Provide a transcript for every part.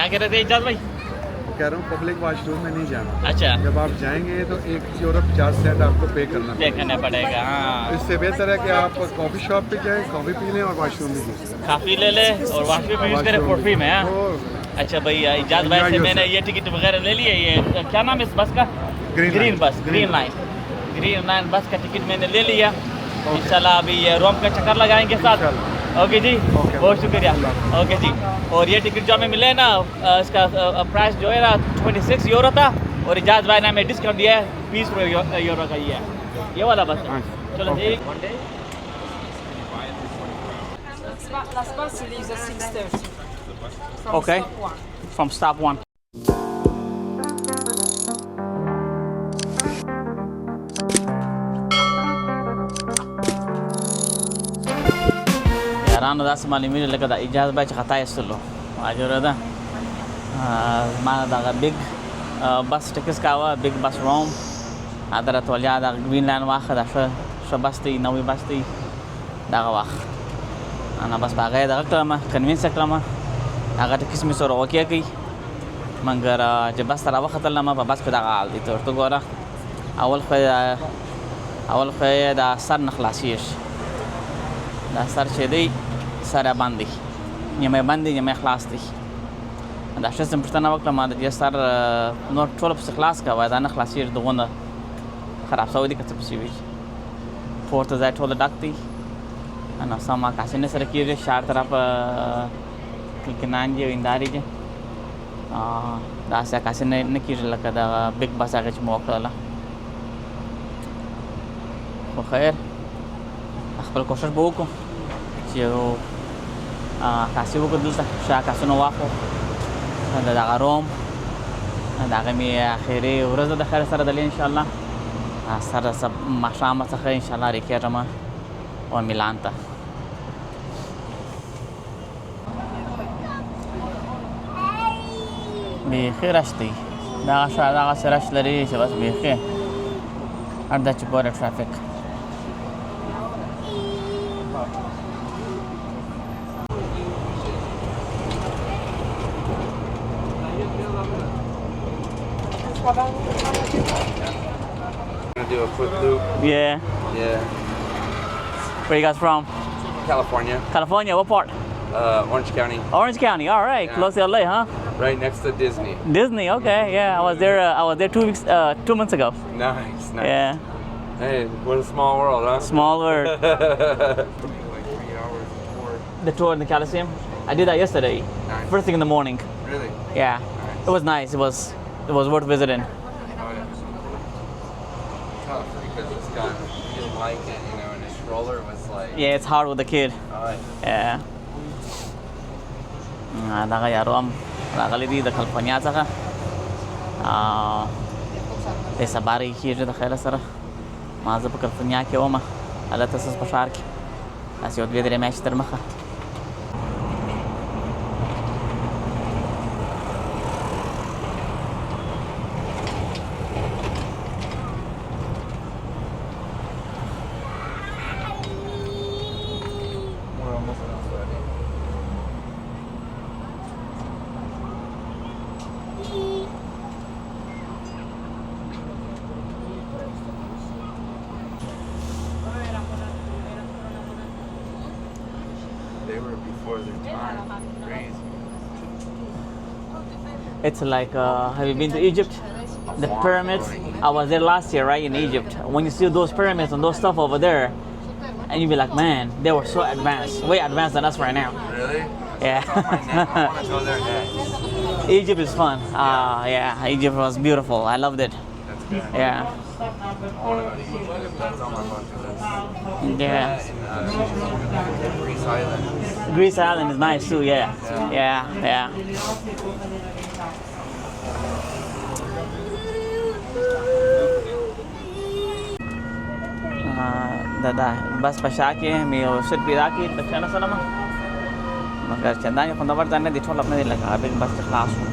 क्या कह रहे थे इजाज भाई? कह रहा हूँ पब्लिक वॉशरूम में नहीं जाना। अच्छा, जब आप जाएंगे तो €1.50 आपको पे करना पड़ेगा। हाँ, इससे बेहतर है कि आप कॉफ़ी शॉप पे जाएं, कॉफ़ी पी लें और वॉशरूम भी यूज़ करें। काफ़ी ले ले और वॉशरूम यूज़ करें फॉर फ्री में। अच्छा भैया, इजाज भाई से मैंने ये टिकट वगैरह ले लिया। ये क्या नाम है इस बस का? ग्रीन लाइन बस का टिकट मैंने ले लिया। इंशाल्लाह अभी ये रोम का चक्कर लगाएंगे साथ। ओके जी, बहुत शुक्रिया। ओके जी। और ये टिकट जो हमें मिले ना, इसका प्राइस जो है ना €26 था, और इजाज भाई ने हमें डिस्काउंट दिया है €20 का। ये वाला बस। चलो जी। Last bus leaves at 6:30. Okay, from stop 1. Rano das malimini leka da ijaz ba chata yeslo ajura da mana da big bus tickets kawa big bus room adara tolya da green line wa khada sha basti nawi basti da wa ana bas bagai da klama convince klama aga tickets mi soro okay ki mangar je bas tara wa khatal lama bas ka da gal di to gora awal khaya da sar nakhlasish da sar chedi سره باندې یمه باندې یمه خلاص دي دا شته پښتنه وکړه ما د سر نو ټول په خلاص کا وای دا نه خلاصیر دغونه خراب شوی دي کته پسی وی پورته ځای ټول ډک دي انا سما کاسنه سره کیږي شار طرف کې نانجی وینداري دي دا سه کاسنه نه کیږي لکه دا بیگ بس هغه چې موکړه خو خیر خپل کوشش به وکړو چې کاسي وکړو دلته شا کاسونه واخو دا دغه روم دغه مې اخري ورځ د خیر سره دلې ان شاء الله سره سب ماښام څخه ان شاء الله ریکېټم او میلان ته بیخي رش دی دغه شا دغه رش لري چې بس بیخي هر دا چې پوره ټرافیک Do a quick loop. Yeah. Where you guys from? California. California, what part? Orange County. Orange County, all right. Yeah. Close to LA, huh? Right next to Disney. Disney, okay. Yeah, I was there 2 months ago. Nice. Yeah. Hey, what a small world, huh? Small world. Like 3 hours before. The tour in the Colosseum. I did that yesterday. Nice. First thing in the morning. Really? Yeah. Nice. It was nice. It was worth visiting. Oh, yeah. Tough because this guy didn't like it, you know, and his stroller was like. Yeah, it's hard with the kid. Oh, Yeah. دغه یارو هم راغلی دی د کلفورنیا څخه د سبارې کېږي د خیره سره ما زه په کلفورنیا کې وم هلته سس په ښار کې داسې یو 2-3 میاشتې تر مخه They were before their time. Crazy. It's like, have you been to Egypt? The pyramids. I was there last year, right, in Egypt. When you see those pyramids and those stuff over there, and you be like, man, they were so advanced, way advanced than us right now. Really? Yeah. I want to go there next. Egypt is fun. Yeah, Egypt was beautiful. I loved it. That's good. Yeah. I want to go to Egypt. That's on my bucket list. Yeah. And Greece Island. Greece Island is nice too. Yeah. Yeah. دا بس پشا کې مې یو سټ پیدا کړي د چانه سره مګر چندانې خوندور ځای نه دي ټول نه دي لکه بیګ بس خلاص شو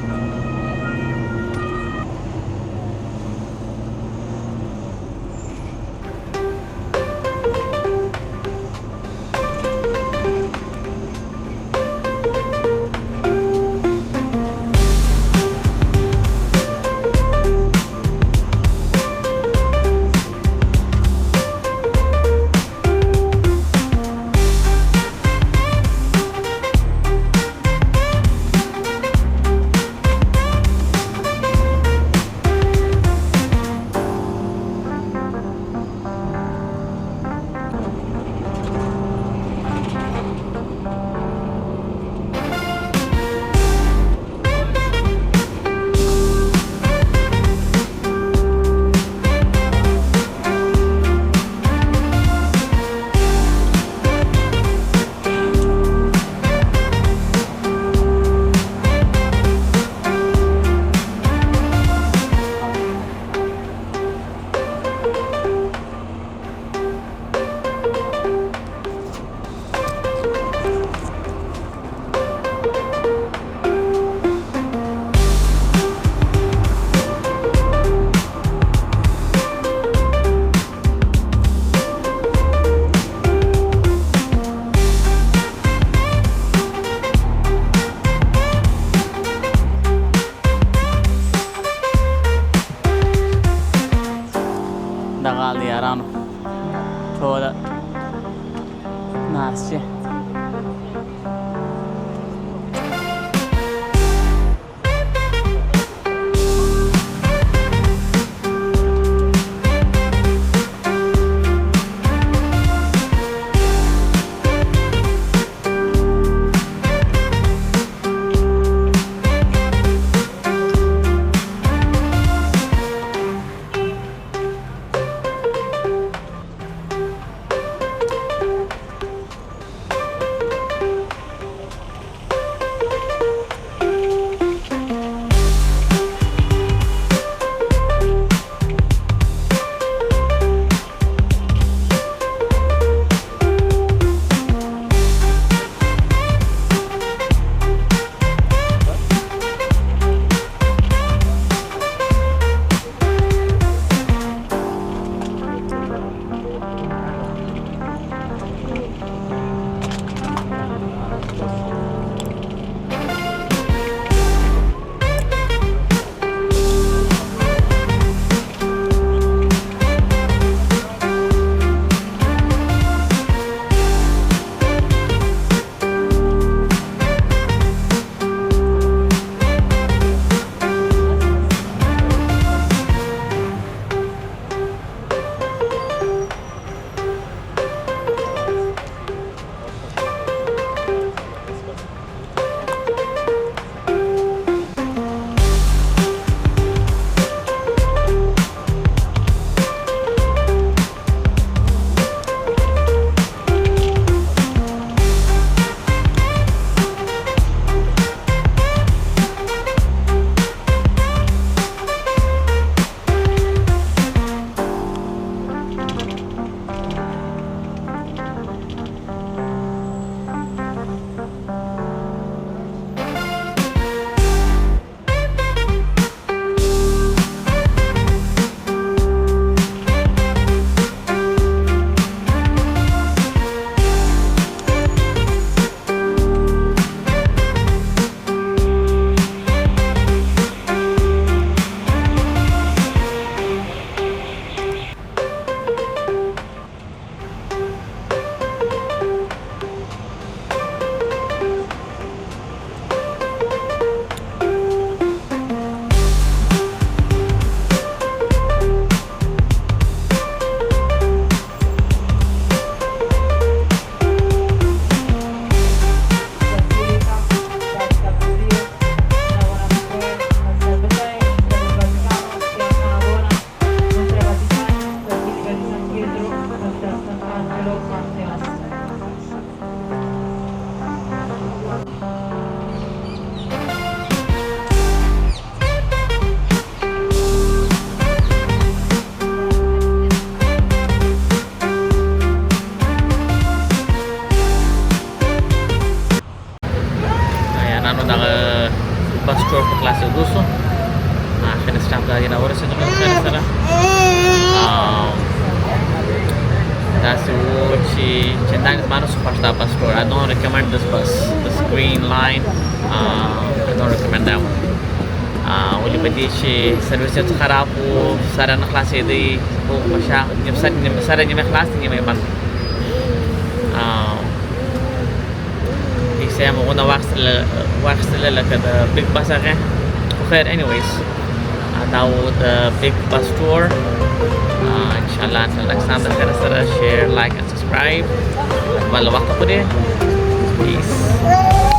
بس ټور په خلاصې دوسو آخر سټاپ دا دی راورسېدلو خیر سره داسې وو چې چندانې زما نه سو خوښ دا بس ټور I don't recommend this bus this green line I don't recommend that one ولې په دې چې سروس یې خراب وو سره نه خلاصېدی خو په شا سره نیمه خلاص دی نیمه بند کیسه یې همغونه واخیستله لکه د بیګ بس هغې خو خیر anyways دا و د بیګ بس ټور انشاءالله until next time د خیر سره share like and subscribe بل وخت پورې peace